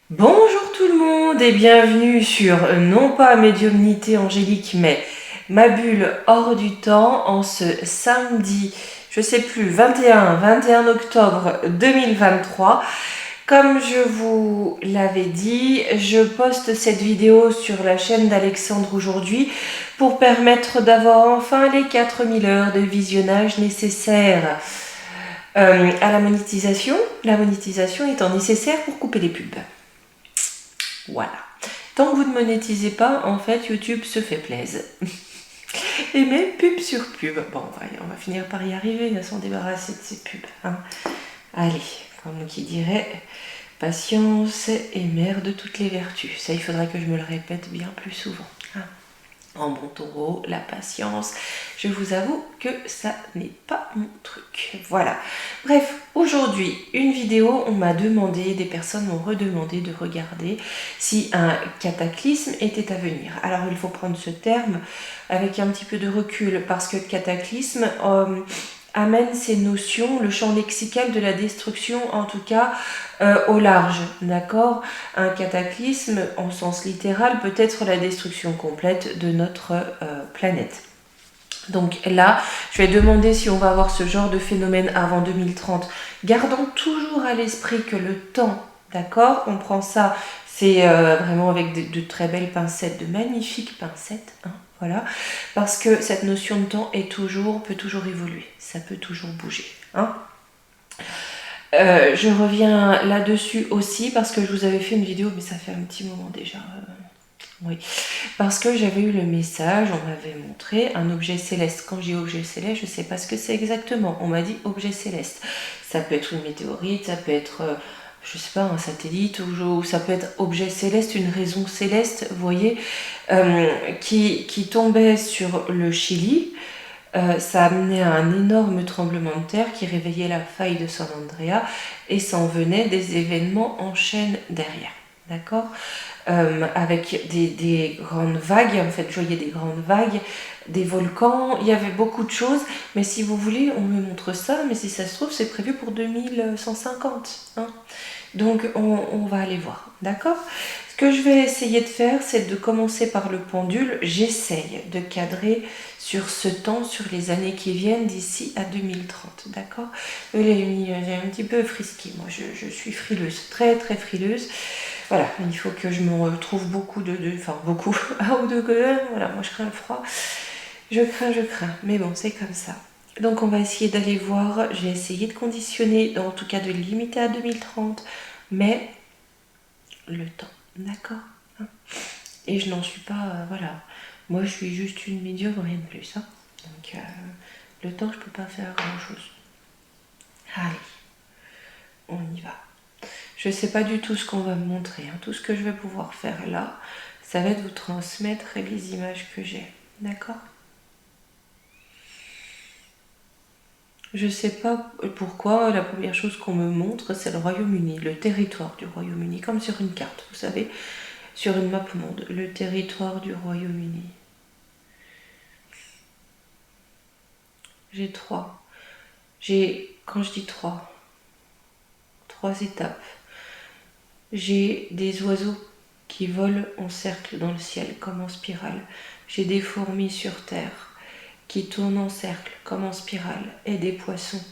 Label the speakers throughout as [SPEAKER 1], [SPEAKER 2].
[SPEAKER 1] Bonjour tout le monde et bienvenue sur non pas médiumnité angélique mais ma bulle hors du temps en ce samedi, je sais plus, 21 octobre 2023. Comme je vous l'avais dit, je poste cette vidéo sur la chaîne d'Alexandre aujourd'hui pour permettre d'avoir enfin les 4000 heures de visionnage nécessaires à la monétisation. La monétisation étant nécessaire pour couper les pubs. Voilà. Tant que vous ne monétisez pas, en fait, YouTube se fait plaisir. Et même pub sur pub. Bon, on va finir par y arriver à s'en débarrasser de ces pubs. Hein. Allez, comme qui dirait, patience est mère de toutes les vertus. Ça, il faudra que je me le répète bien plus souvent. Hein. En bon taureau, la patience, je vous avoue que ça n'est pas mon truc. Voilà. Bref, aujourd'hui, une vidéo, on m'a demandé, des personnes m'ont redemandé de regarder si un cataclysme était à venir. Alors, il faut prendre ce terme avec un petit peu de recul, parce que cataclysme amène ces notions, le champ lexical de la destruction, en tout cas, au large, d'accord? Un cataclysme, en sens littéral, peut être la destruction complète de notre planète. Donc là, je vais demander si on va avoir ce genre de phénomène avant 2030. Gardons toujours à l'esprit que le temps, d'accord? On prend ça, c'est vraiment avec de très belles pincettes, de magnifiques pincettes, hein, voilà. Parce que cette notion de temps peut toujours évoluer, ça peut toujours bouger, hein. Je reviens là-dessus aussi parce que je vous avais fait une vidéo, mais ça fait un petit moment déjà. Oui, parce que j'avais eu le message, on m'avait montré un objet céleste. Quand j'ai objet céleste, je ne sais pas ce que c'est exactement. On m'a dit objet céleste. Ça peut être une météorite, ça peut être, je sais pas, un satellite, ou ça peut être objet céleste, une raison céleste, vous voyez, qui tombait sur le Chili. Ça amenait à un énorme tremblement de terre qui réveillait la faille de San Andrea et s'en venait des événements en chaîne derrière. D'accord, avec des grandes vagues, en fait, je voyais des grandes vagues, des volcans, il y avait beaucoup de choses, mais si vous voulez, on me montre ça, mais si ça se trouve, c'est prévu pour 2150. Hein. Donc, on va aller voir, d'accord? Ce que je vais essayer de faire, c'est de commencer par le pendule. J'essaye de cadrer sur ce temps, sur les années qui viennent d'ici à 2030, d'accord? J'ai un petit peu frisqué, moi, je suis frileuse, très très frileuse. Voilà, il faut que je me retrouve beaucoup enfin beaucoup, un ou deux golemons, voilà, moi je crains le froid, je crains, mais bon, c'est comme ça. Donc on va essayer d'aller voir, j'ai essayé de conditionner, en tout cas de limiter à 2030, mais le temps, d'accord, hein. Et je n'en suis pas, voilà, moi je suis juste une médium, rien de plus, hein. Donc le temps, je peux pas faire grand chose. Allez, on y va. Je ne sais pas du tout ce qu'on va me montrer, hein. Tout ce que je vais pouvoir faire là, ça va être vous transmettre les images que j'ai, d'accord? Je sais pas pourquoi, la première chose qu'on me montre, c'est le Royaume-Uni, le territoire du Royaume-Uni, comme sur une carte, vous savez, sur une map monde, le territoire du Royaume-Uni. J'ai trois. Quand je dis trois étapes. J'ai des oiseaux qui volent en cercle dans le ciel, comme en spirale. J'ai des fourmis sur terre qui tournent en cercle, comme en spirale, et des poissons,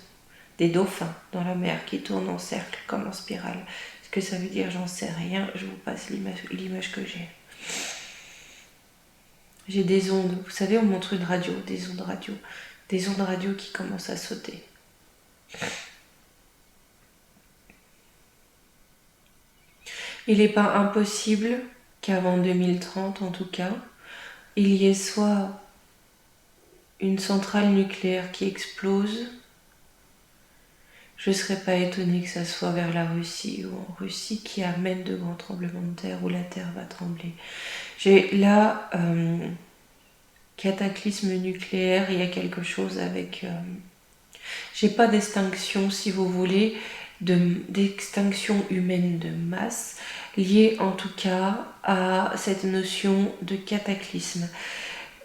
[SPEAKER 1] des dauphins dans la mer qui tournent en cercle, comme en spirale. Ce que ça veut dire, j'en sais rien, je vous passe l'image que j'ai. J'ai des ondes, vous savez, on montre une radio, des ondes radio qui commencent à sauter. Il n'est pas impossible qu'avant 2030, en tout cas, il y ait soit une centrale nucléaire qui explose. Je ne serais pas étonnée que ça soit vers la Russie ou en Russie qui amène de grands tremblements de terre où la terre va trembler. J'ai là cataclysme nucléaire, il y a quelque chose avec... j'ai pas d'extinction, si vous voulez, d'extinction humaine de masse, liée en tout cas à cette notion de cataclysme.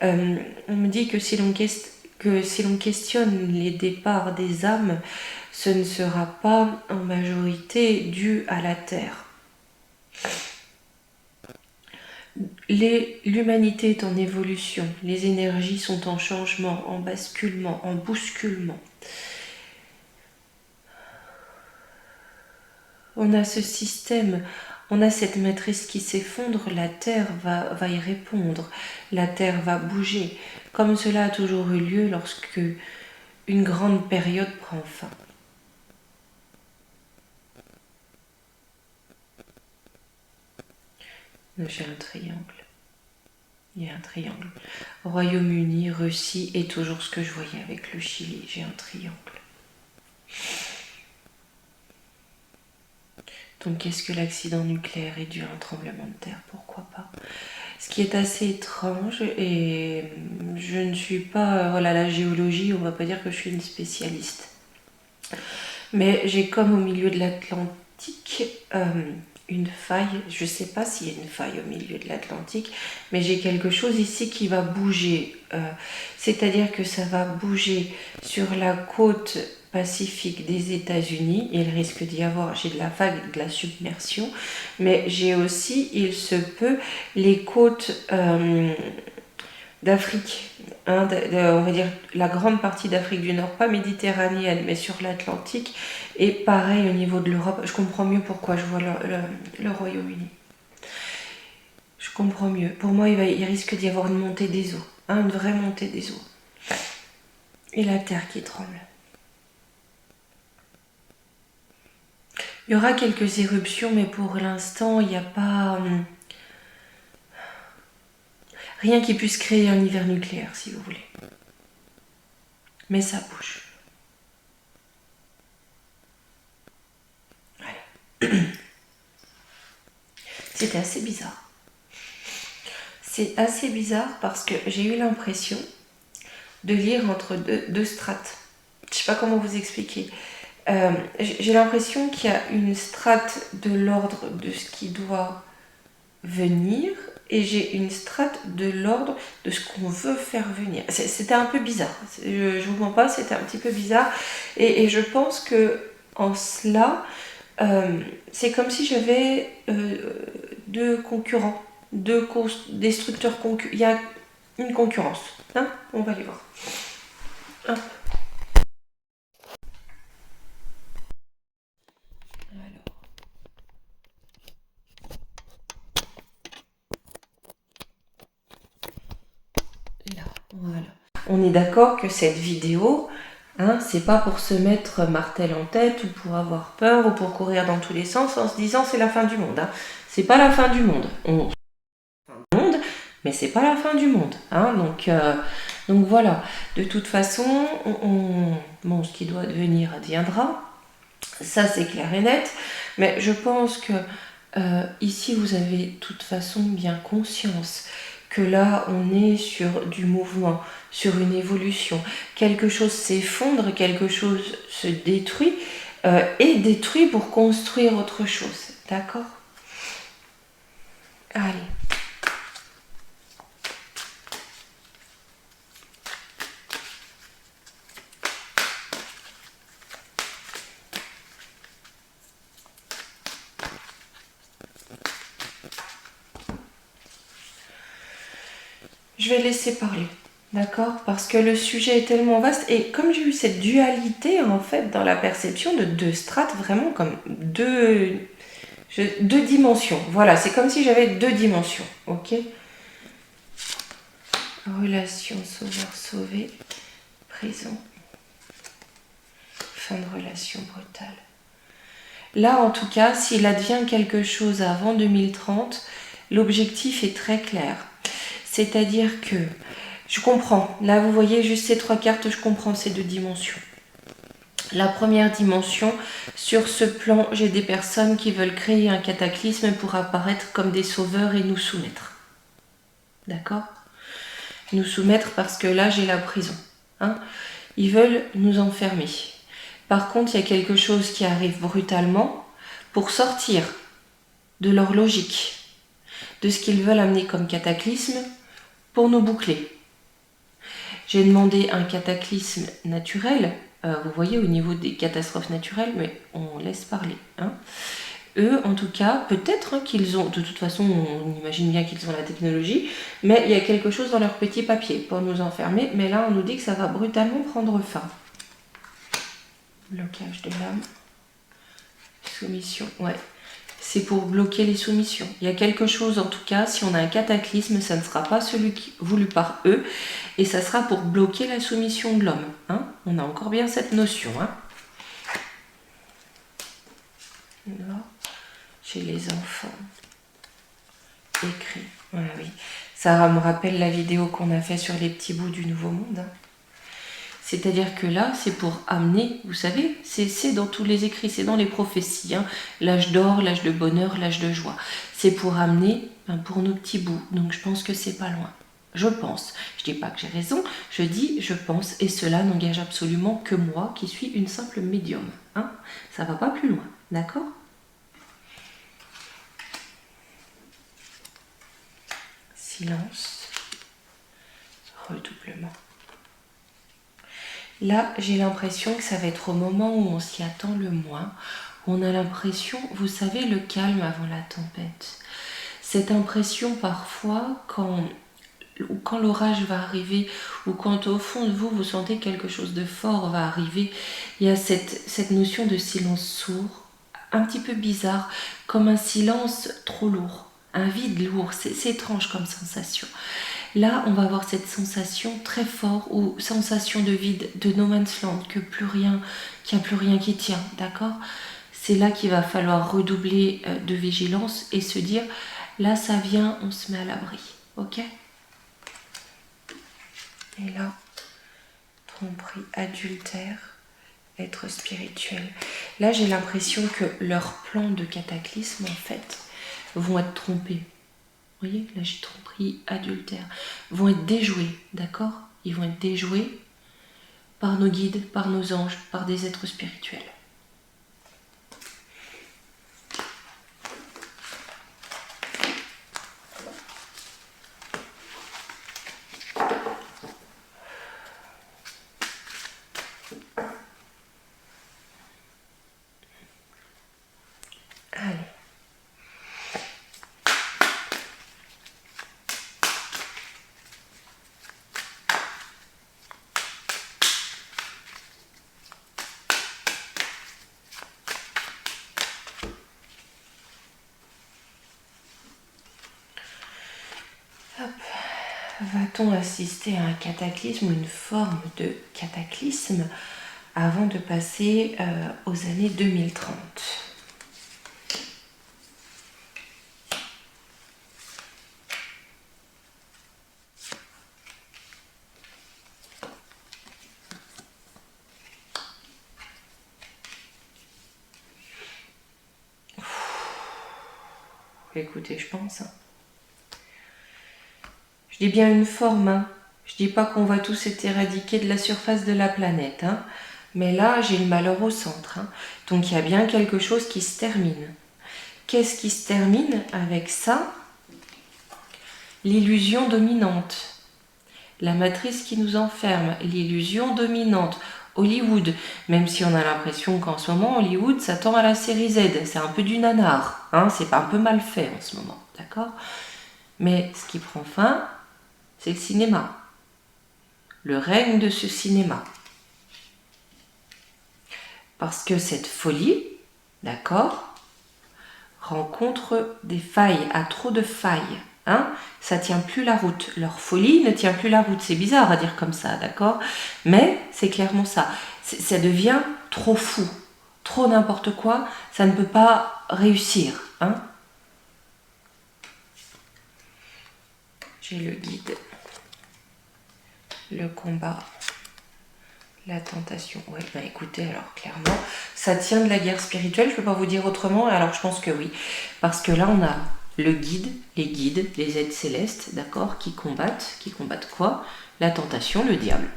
[SPEAKER 1] On me dit que si l'on questionne les départs des âmes, ce ne sera pas en majorité dû à la Terre. L'humanité est en évolution, les énergies sont en changement, en basculement, en bousculement. On a ce système, on a cette matrice qui s'effondre, la Terre va y répondre, la Terre va bouger, comme cela a toujours eu lieu lorsque une grande période prend fin. J'ai un triangle. Il y a un triangle. Royaume-Uni, Russie et toujours ce que je voyais avec le Chili. J'ai un triangle. Donc est-ce que l'accident nucléaire est dû à un tremblement de terre? Pourquoi pas? Ce qui est assez étrange, et je ne suis pas... voilà, la géologie, on va pas dire que je suis une spécialiste. Mais j'ai comme au milieu de l'Atlantique une faille, je ne sais pas s'il y a une faille au milieu de l'Atlantique, mais j'ai quelque chose ici qui va bouger. C'est-à-dire que ça va bouger sur la côte pacifique des États-Unis. Il risque d'y avoir, j'ai de la vague et de la submersion, mais j'ai aussi, il se peut, les côtes d'Afrique, hein, on va dire la grande partie d'Afrique du Nord, pas méditerranéenne, mais sur l'Atlantique, et pareil au niveau de l'Europe. Je comprends mieux pourquoi je vois le Royaume-Uni. Je comprends mieux. Pour moi, il risque d'y avoir une montée des eaux, hein, une vraie montée des eaux. Et la terre qui tremble. Il y aura quelques éruptions, mais pour l'instant, il n'y a pas... rien qui puisse créer un hiver nucléaire, si vous voulez. Mais ça bouge. Voilà. C'était assez bizarre. C'est assez bizarre parce que j'ai eu l'impression de lire entre deux strates. Je ne sais pas comment vous expliquer. J'ai l'impression qu'il y a une strate de l'ordre de ce qui doit venir et j'ai une strate de l'ordre de ce qu'on veut faire venir. C'était un peu bizarre. Je vous mens pas, c'était un petit peu bizarre. Et je pense que en cela, c'est comme si j'avais deux concurrents, deux destructeurs concurrents. Il y a une concurrence. Hein, on va aller voir. Hop. Là, voilà. On est d'accord que cette vidéo, hein, c'est pas pour se mettre martel en tête ou pour avoir peur ou pour courir dans tous les sens en se disant c'est la fin du monde. Hein. C'est pas la fin du monde. Mais c'est pas la fin du monde. Hein. Donc voilà. De toute façon, bon, ce qui doit devenir adviendra. Ça c'est clair et net. Mais je pense que ici vous avez de toute façon bien conscience que là on est sur du mouvement, sur une évolution. Quelque chose s'effondre, quelque chose se détruit et détruit pour construire autre chose. D'accord? Allez. Je vais laisser parler, d'accord? Parce que le sujet est tellement vaste et comme j'ai eu cette dualité en fait dans la perception de deux strates, vraiment comme deux dimensions. Voilà, c'est comme si j'avais deux dimensions, ok? Relation sauveur-sauvé, prison, fin de relation brutale. Là, en tout cas, s'il advient quelque chose avant 2030, l'objectif est très clair. C'est-à-dire que je comprends. Là, vous voyez juste ces trois cartes, je comprends ces deux dimensions. La première dimension, sur ce plan, j'ai des personnes qui veulent créer un cataclysme pour apparaître comme des sauveurs et nous soumettre. D'accord? Nous soumettre parce que là, j'ai la prison. Hein? Ils veulent nous enfermer. Par contre, il y a quelque chose qui arrive brutalement pour sortir de leur logique, de ce qu'ils veulent amener comme cataclysme pour nous boucler. J'ai demandé un cataclysme naturel, vous voyez au niveau des catastrophes naturelles, mais on laisse parler. Hein. Eux, en tout cas, peut-être hein, qu'ils ont, de toute façon, on imagine bien qu'ils ont la technologie, mais il y a quelque chose dans leur petit papier pour nous enfermer. Mais là, on nous dit que ça va brutalement prendre fin. Blocage de l'âme. Soumission, ouais. C'est pour bloquer les soumissions. Il y a quelque chose, en tout cas, si on a un cataclysme, ça ne sera pas celui voulu par eux, et ça sera pour bloquer la soumission de l'homme. Hein, on a encore bien cette notion. Hein. Là, chez les enfants. Écrit. Ouais, oui. Ça me rappelle la vidéo qu'on a fait sur les petits bouts du Nouveau Monde. Hein. C'est-à-dire que là, c'est pour amener, vous savez, c'est dans tous les écrits, c'est dans les prophéties, hein, l'âge d'or, l'âge de bonheur, l'âge de joie. C'est pour amener pour nos petits bouts. Donc je pense que c'est pas loin. Je pense. Je dis pas que j'ai raison, je dis je pense. Et cela n'engage absolument que moi qui suis une simple médium. Hein. Ça va pas plus loin, d'accord ? Silence. Redoublement. Là, j'ai l'impression que ça va être au moment où on s'y attend le moins, où on a l'impression, vous savez, le calme avant la tempête. Cette impression parfois, quand l'orage va arriver, ou quand au fond de vous, vous sentez que quelque chose de fort va arriver, il y a cette notion de silence sourd, un petit peu bizarre, comme un silence trop lourd, un vide lourd, c'est étrange comme sensation. Là, on va avoir cette sensation très forte, ou sensation de vide, de no man's land, qu'il n'y a plus rien qui tient, d'accord ? C'est là qu'il va falloir redoubler de vigilance et se dire, là ça vient, on se met à l'abri, ok ? Et là, tromperie, adultère, être spirituel. Là, j'ai l'impression que leurs plans de cataclysme, en fait, vont être trompés. Vous voyez, là j'ai tromperie, adultère, vont être déjoués, d'accord ? Ils vont être déjoués par nos guides, par nos anges, par des êtres spirituels. Allez. Va-t-on assister à un cataclysme ou une forme de cataclysme avant de passer aux années 2030 ? Écoutez, je pense... Je dis bien une forme, hein. Je dis pas qu'on va tous être éradiqués de la surface de la planète, hein. Mais là, j'ai le malheur au centre. Hein. Donc il y a bien quelque chose qui se termine. Qu'est-ce qui se termine avec ça ? L'illusion dominante. La matrice qui nous enferme, l'illusion dominante. Hollywood, même si on a l'impression qu'en ce moment, Hollywood, ça tend à la série Z. C'est un peu du nanar, hein. C'est pas un peu mal fait en ce moment, d'accord ? Mais ce qui prend fin, c'est le cinéma. Le règne de ce cinéma. Parce que cette folie, d'accord, rencontre des failles, a trop de failles. Hein, ça tient plus la route. Leur folie ne tient plus la route. C'est bizarre à dire comme ça, d'accord ? Mais c'est clairement ça. Ça devient trop fou, trop n'importe quoi. Ça ne peut pas réussir. Hein ? J'ai le guide. Le combat, la tentation. Ouais, ben écoutez, alors clairement, ça tient de la guerre spirituelle, je ne peux pas vous dire autrement, alors je pense que oui. Parce que là, on a le guide, les êtres célestes, d'accord, qui combattent quoi ? La tentation, le diable.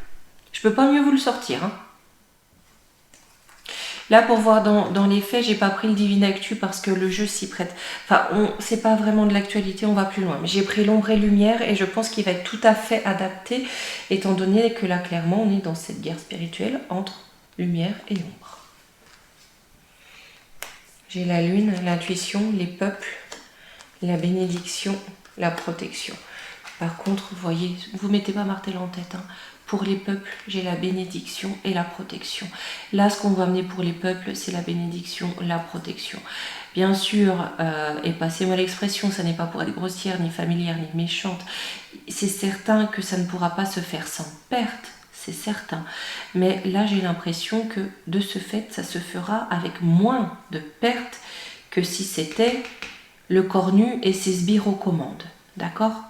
[SPEAKER 1] Je ne peux pas mieux vous le sortir, hein. Là, pour voir dans les faits, j'ai pas pris le Divine Actu parce que le jeu s'y prête. Enfin, c'est pas vraiment de l'actualité, on va plus loin. Mais j'ai pris l'ombre et lumière et je pense qu'il va être tout à fait adapté, étant donné que là, clairement, on est dans cette guerre spirituelle entre lumière et ombre. J'ai la lune, l'intuition, les peuples, la bénédiction, la protection. Par contre, vous voyez, vous mettez pas martel en tête. Hein. Pour les peuples, j'ai la bénédiction et la protection. Là, ce qu'on va amener pour les peuples, c'est la bénédiction, la protection. Bien sûr, et passez-moi l'expression, ça n'est pas pour être grossière, ni familière, ni méchante. C'est certain que ça ne pourra pas se faire sans perte, c'est certain. Mais là, j'ai l'impression que de ce fait, ça se fera avec moins de pertes que si c'était le corps nu et ses sbires aux commandes. D'accord ?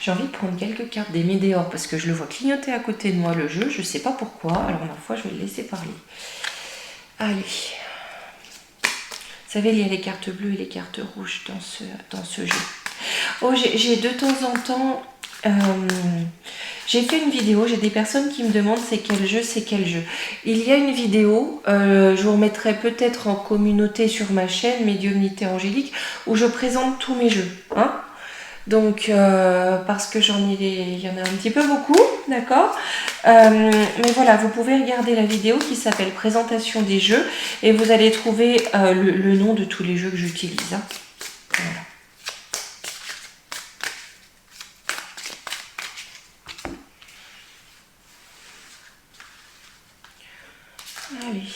[SPEAKER 1] J'ai envie de prendre quelques cartes des météores parce que je le vois clignoter à côté de moi le jeu. Je ne sais pas pourquoi. Alors ma foi, je vais le laisser parler. Allez. Vous savez, il y a les cartes bleues et les cartes rouges dans ce jeu. Oh, j'ai de temps en temps... j'ai fait une vidéo, j'ai des personnes qui me demandent c'est quel jeu. Il y a une vidéo, je vous remettrai peut-être en communauté sur ma chaîne Médiumnité Angélique, où je présente tous mes jeux. Hein. Donc, parce que il y en a un petit peu beaucoup, d'accord. Mais voilà, vous pouvez regarder la vidéo qui s'appelle Présentation des jeux et vous allez trouver le nom de tous les jeux que j'utilise. Hein. Voilà. Allez.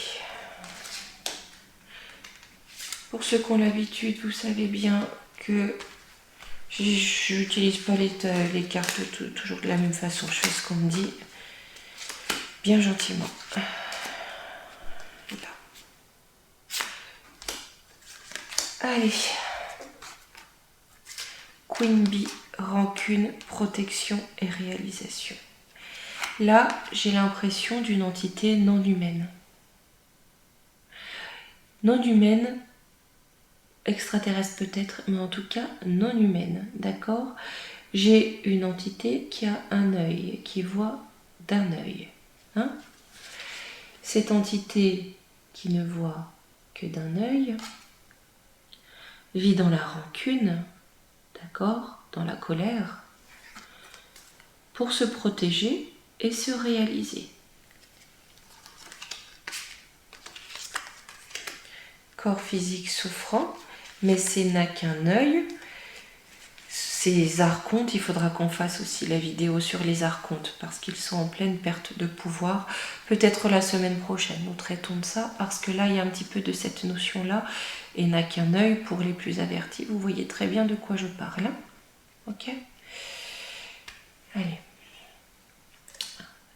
[SPEAKER 1] Pour ceux qui ont l'habitude, vous savez bien que je n'utilise pas les cartes toujours de la même façon. Je fais ce qu'on me dit bien gentiment. Là. Allez. Queen Bee, rancune, protection et réalisation. Là, j'ai l'impression d'une entité non humaine. Non humaine, extraterrestre peut-être, mais en tout cas non humaine, d'accord? J'ai une entité qui a un œil, qui voit d'un œil. Hein? Cette entité qui ne voit que d'un œil vit dans la rancune, d'accord? Dans la colère, pour se protéger et se réaliser. Corps physique souffrant, mais c'est n'a qu'un œil. Ces archontes, il faudra qu'on fasse aussi la vidéo sur les archontes parce qu'ils sont en pleine perte de pouvoir. Peut-être la semaine prochaine, nous traitons de ça parce que là, il y a un petit peu de cette notion-là et n'a qu'un œil pour les plus avertis. Vous voyez très bien de quoi je parle. Hein? Ok? Allez.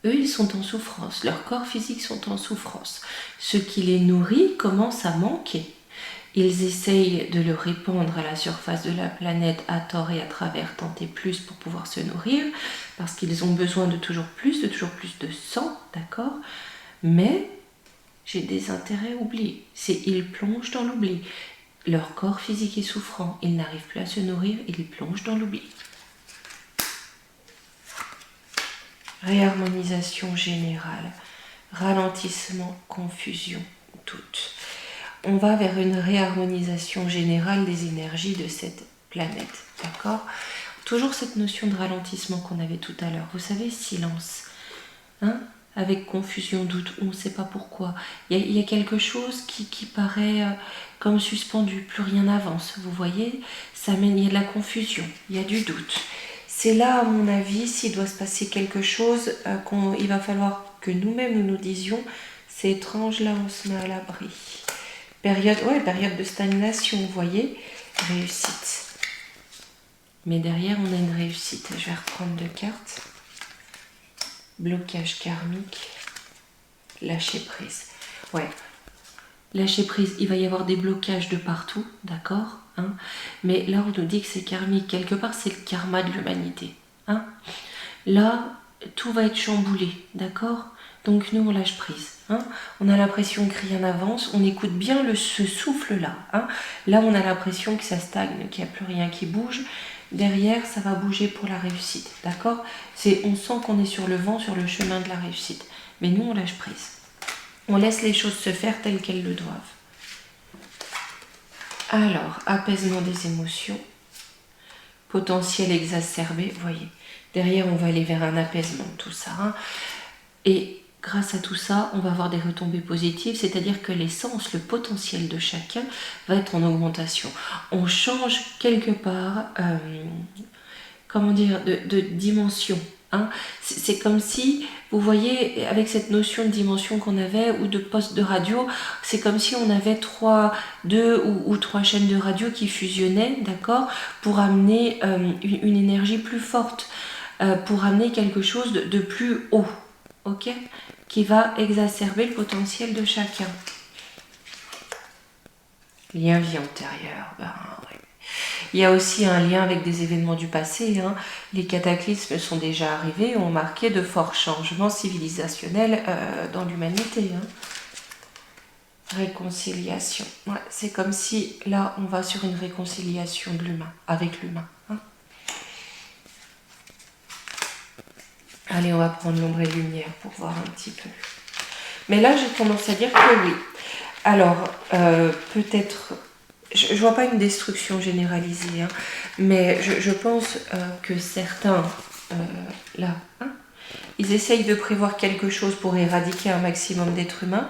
[SPEAKER 1] Eux, ils sont en souffrance. Leurs corps physiques sont en souffrance. Ce qui les nourrit commence à manquer. Ils essayent de le répandre à la surface de la planète à tort et à travers, tenter plus pour pouvoir se nourrir, parce qu'ils ont besoin de toujours plus de sang, d'accord? Mais j'ai des intérêts oubliés. Ils plongent dans l'oubli. Leur corps physique est souffrant. Ils n'arrivent plus à se nourrir, ils plongent dans l'oubli. Réharmonisation générale, ralentissement, confusion, doute. On va vers une réharmonisation générale des énergies de cette planète, d'accord? Toujours cette notion de ralentissement qu'on avait tout à l'heure. Vous savez, silence, hein? Avec confusion, doute, on ne sait pas pourquoi. Il y a quelque chose qui paraît comme suspendu, plus rien n'avance. Vous voyez, il y a de la confusion, il y a du doute. C'est là, à mon avis, s'il doit se passer quelque chose, il va falloir que nous-mêmes nous disions, c'est étrange, là on se met à l'abri. Période de stagnation, vous voyez, réussite. Mais derrière, on a une réussite. Je vais reprendre 2 cartes. Blocage karmique, lâcher prise. Ouais, lâcher prise, il va y avoir des blocages de partout, d'accord, hein? Mais là, on nous dit que c'est karmique. Quelque part, c'est le karma de l'humanité. Hein? Là, tout va être chamboulé, d'accord? Donc nous, on lâche prise. Hein? On a l'impression que rien n'avance. On écoute bien ce souffle-là. Hein? Là, on a l'impression que ça stagne, qu'il n'y a plus rien qui bouge. Derrière, ça va bouger pour la réussite. D'accord? On sent qu'on est sur le vent, sur le chemin de la réussite. Mais nous, on lâche prise. On laisse les choses se faire telles qu'elles le doivent. Alors, apaisement des émotions. Potentiel exacerbé, vous voyez. Derrière, on va aller vers un apaisement de tout ça. Hein. Et grâce à tout ça, on va avoir des retombées positives, c'est-à-dire que l'essence, le potentiel de chacun va être en augmentation. On change quelque part, comment dire, de dimension. Hein. C'est comme si, vous voyez, avec cette notion de dimension qu'on avait, ou de poste de radio, c'est comme si on avait deux ou trois chaînes de radio qui fusionnaient, d'accord, pour amener une énergie plus forte, pour amener quelque chose de plus haut, ok, qui va exacerber le potentiel de chacun. Lien vie antérieure, ben ouais. Il y a aussi un lien avec des événements du passé. Hein. Les cataclysmes sont déjà arrivés et ont marqué de forts changements civilisationnels dans l'humanité. Hein. Réconciliation. Ouais, c'est comme si là, on va sur une réconciliation de l'humain, avec l'humain. Hein. Allez, on va prendre l'ombre et lumière pour voir un petit peu. Mais là, j'ai tendance à dire que oui. Alors, peut-être... Je ne vois pas une destruction généralisée, hein, mais je pense que certains, là, hein, ils essayent de prévoir quelque chose pour éradiquer un maximum d'êtres humains,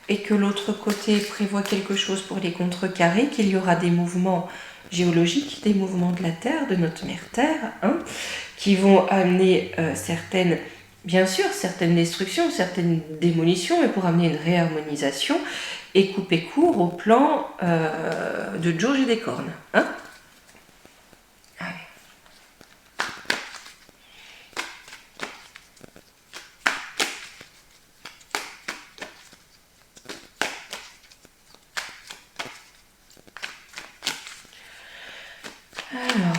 [SPEAKER 1] et que l'autre côté prévoit quelque chose pour les contrecarrer, qu'il y aura des mouvements géologiques, des mouvements de la Terre, de notre mère Terre, hein, qui vont amener certaines, bien sûr, certaines destructions, certaines démolitions, mais pour amener une réharmonisation et couper court au plan de Jauge et des cornes. Hein. Allez. Alors,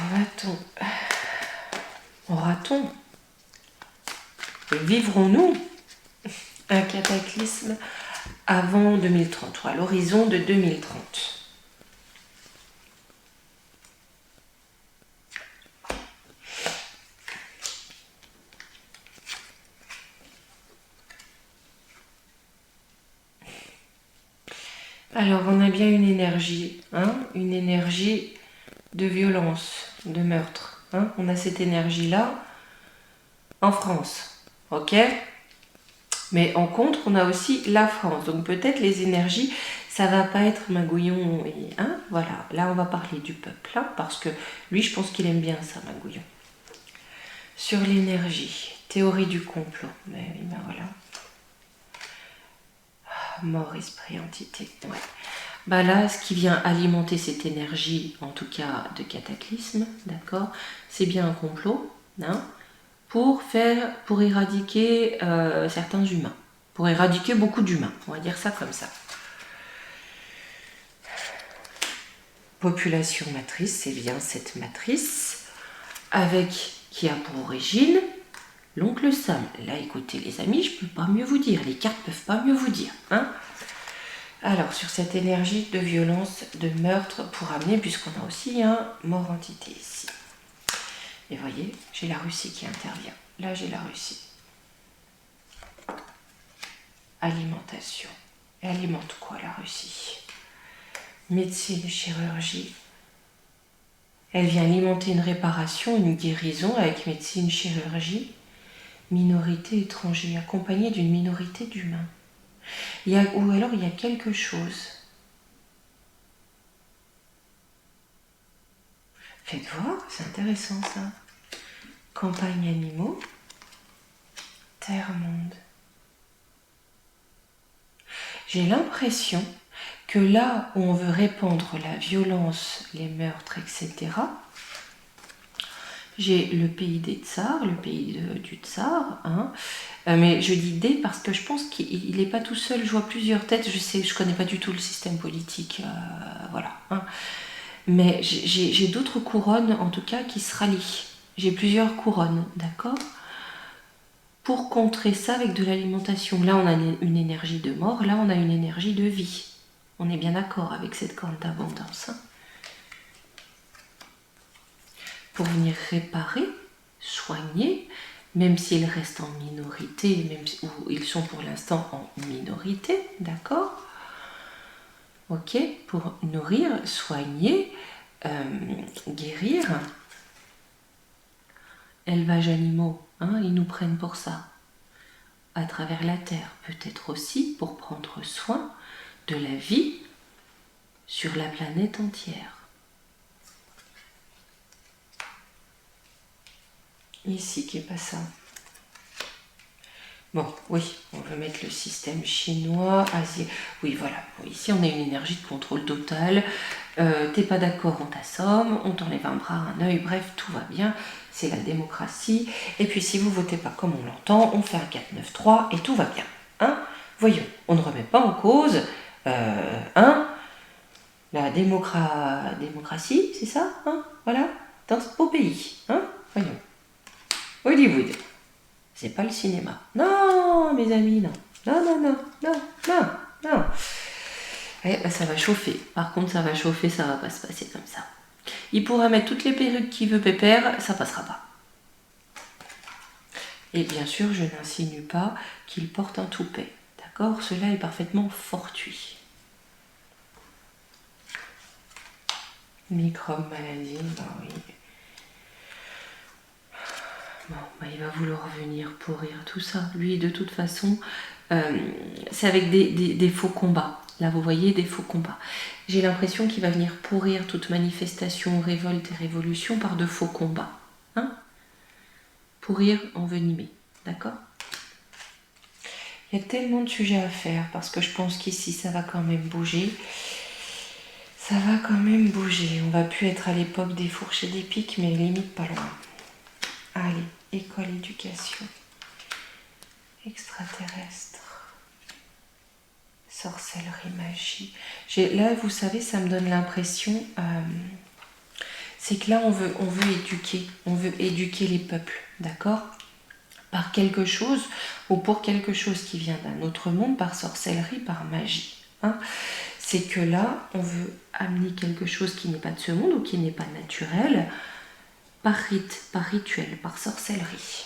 [SPEAKER 1] aura-t-on, vivrons-nous un cataclysme avant 2030, ou à l'horizon de 2030? Alors, on a bien une énergie, hein, une énergie de violence, de meurtre. Hein. On a cette énergie-là en France, ok? Mais en contre, on a aussi la France. Donc peut-être les énergies, ça va pas être Magouillon. Et, hein, voilà, là on va parler du peuple, hein, parce que lui, je pense qu'il aime bien ça, Magouillon. Sur l'énergie, théorie du complot. Mais oui, ben voilà. Mort, esprit, entité. Ouais. Bah là, ce qui vient alimenter cette énergie, en tout cas de cataclysme, d'accord, c'est bien un complot, hein, pour éradiquer certains humains, pour éradiquer beaucoup d'humains, on va dire ça comme ça. Population matrice, c'est bien cette matrice, qui a pour origine l'oncle Sam. Là, écoutez les amis, je peux pas mieux vous dire, les cartes peuvent pas mieux vous dire, hein. Alors, sur cette énergie de violence, de meurtre, pour amener, puisqu'on a aussi un mort entité ici. Et voyez, j'ai la Russie qui intervient. Là, j'ai la Russie. Alimentation. Et alimente quoi, la Russie? Médecine, chirurgie. Elle vient alimenter une réparation, une guérison avec médecine, chirurgie. Minorité étrangère, accompagnée d'une minorité d'humains. Ou alors il y a quelque chose. Faites voir, c'est intéressant ça. Campagne animaux, terre-monde. J'ai l'impression que là où on veut répandre la violence, les meurtres, etc., j'ai le pays des tsars, le pays du tsar, hein. Mais je dis des parce que je pense qu'il n'est pas tout seul, je vois plusieurs têtes, je connais pas du tout le système politique, voilà. Hein. Mais j'ai d'autres couronnes, en tout cas, qui se rallient. J'ai plusieurs couronnes, d'accord? Pour contrer ça avec de l'alimentation. Là, on a une énergie de mort, là, on a une énergie de vie. On est bien d'accord avec cette corne d'abondance. Hein. Pour venir réparer, soigner, même s'ils restent en minorité, ou ils sont pour l'instant en minorité, d'accord? Ok, pour nourrir, soigner, guérir élevage animaux, hein, ils nous prennent pour ça. À travers la Terre, peut-être aussi pour prendre soin de la vie sur la planète entière. Ici, qui est pas ça. Bon, oui, on veut mettre le système chinois, Asie. Oui, voilà. Ici, on a une énergie de contrôle total. T'es pas d'accord, on t'assomme, on t'enlève un bras, un œil, bref, tout va bien. C'est la démocratie. Et puis, si vous votez pas comme on l'entend, on fait un 4-9-3 et tout va bien. Hein? Voyons, on ne remet pas en cause la démocratie, c'est ça, hein? Voilà, dans ce beau pays. Hein? Voyons. Hollywood. C'est pas le cinéma. Non, mes amis, non. Non, non, non, non, non, non. Eh ben, ça va chauffer. Par contre, ça va chauffer, ça va pas se passer comme ça. Il pourra mettre toutes les perruques qu'il veut, pépère, ça passera pas. Et bien sûr, je n'insinue pas qu'il porte un toupet. D'accord? Cela est parfaitement fortuit. Microbe, maladie, bah oui. Bon, bah il va vouloir venir pourrir tout ça. Lui, de toute façon, c'est avec des faux combats. Là, vous voyez, des faux combats. J'ai l'impression qu'il va venir pourrir toute manifestation, révolte et révolution par de faux combats. Hein? Pourrir, envenimer. D'accord? Il y a tellement de sujets à faire parce que je pense qu'ici, ça va quand même bouger. Ça va quand même bouger. On va plus être à l'époque des fourches et des pics, mais limite pas loin. Allez, école, éducation. Extraterrestre. Sorcellerie, magie. Là, vous savez, ça me donne l'impression... c'est que là, on veut éduquer. On veut éduquer les peuples, d'accord? Par quelque chose ou pour quelque chose qui vient d'un autre monde, par sorcellerie, par magie. Hein? C'est que là, on veut amener quelque chose qui n'est pas de ce monde ou qui n'est pas naturel, par rite, par rituel, par sorcellerie.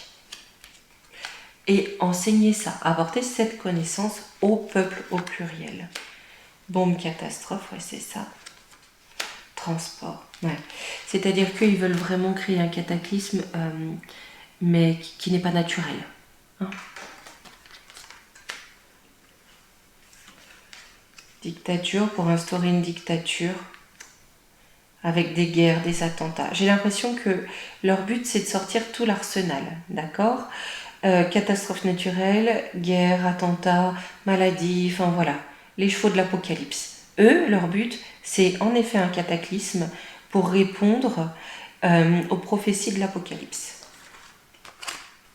[SPEAKER 1] Et enseigner ça, apporter cette connaissance au peuple au pluriel. Bombe catastrophe, ouais, c'est ça. Transport, ouais. C'est-à-dire qu'ils veulent vraiment créer un cataclysme, mais qui n'est pas naturel. Hein? Dictature, pour instaurer une dictature avec des guerres, des attentats. J'ai l'impression que leur but, c'est de sortir tout l'arsenal, d'accord? Catastrophe naturelle, guerre, attentats, maladies, enfin voilà, les chevaux de l'apocalypse. Eux, leur but, c'est en effet un cataclysme pour répondre aux prophéties de l'apocalypse.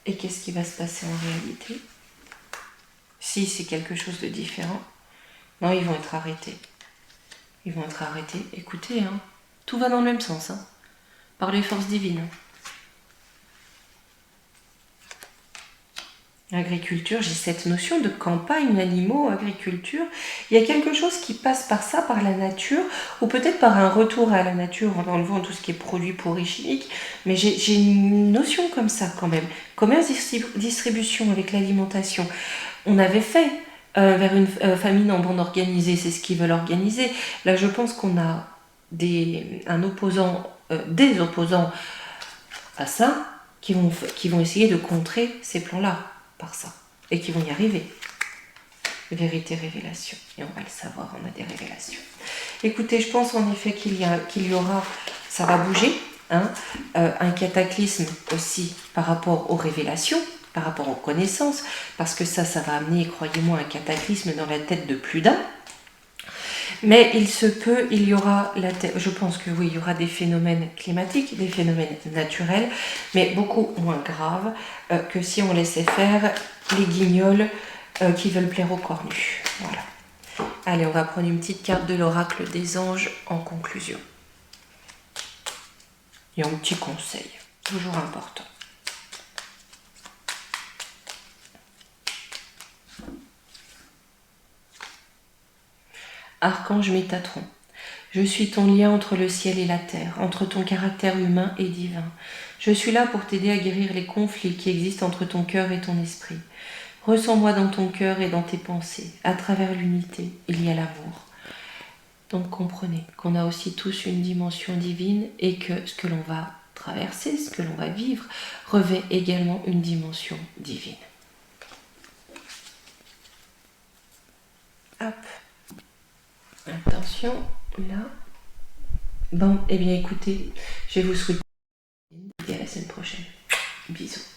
[SPEAKER 1] Et qu'est-ce qui va se passer en réalité? Si c'est quelque chose de différent, non, ils vont être arrêtés. Ils vont être arrêtés. Écoutez, hein, tout va dans le même sens, hein, par les forces divines. Agriculture, j'ai cette notion de campagne, animaux, agriculture. Il y a quelque chose qui passe par ça, par la nature, ou peut-être par un retour à la nature en enlevant tout ce qui est produit pourri chimique. Mais j'ai une notion comme ça quand même. Commerce, distribution avec l'alimentation. On avait fait vers une famine en bande organisée, c'est ce qu'ils veulent organiser. Là, je pense qu'on a des opposants à ça qui vont essayer de contrer ces plans-là par ça et qui vont y arriver. Vérité, révélation. Et on va le savoir, on a des révélations. Écoutez, je pense en effet qu'il y aura, ça va bouger, hein, un cataclysme aussi par rapport aux révélations, par rapport aux connaissances, parce que ça va amener, croyez-moi, un cataclysme dans la tête de plus d'un. Mais il se peut, il y aura, je pense que oui, il y aura des phénomènes climatiques, des phénomènes naturels, mais beaucoup moins graves que si on laissait faire les guignols qui veulent plaire aux cornus. Voilà. Allez, on va prendre une petite carte de l'oracle des anges en conclusion. Et un petit conseil, toujours important. Archange Métatron, je suis ton lien entre le ciel et la terre, entre ton caractère humain et divin. Je suis là pour t'aider à guérir les conflits qui existent entre ton cœur et ton esprit. Ressens-moi dans ton cœur et dans tes pensées. À travers l'unité, il y a l'amour. Donc comprenez qu'on a aussi tous une dimension divine et que ce que l'on va traverser, ce que l'on va vivre, revêt également une dimension divine. Hop. Attention, là. Bon, eh bien écoutez, je vais vous souhaiter et à la semaine prochaine. Bisous.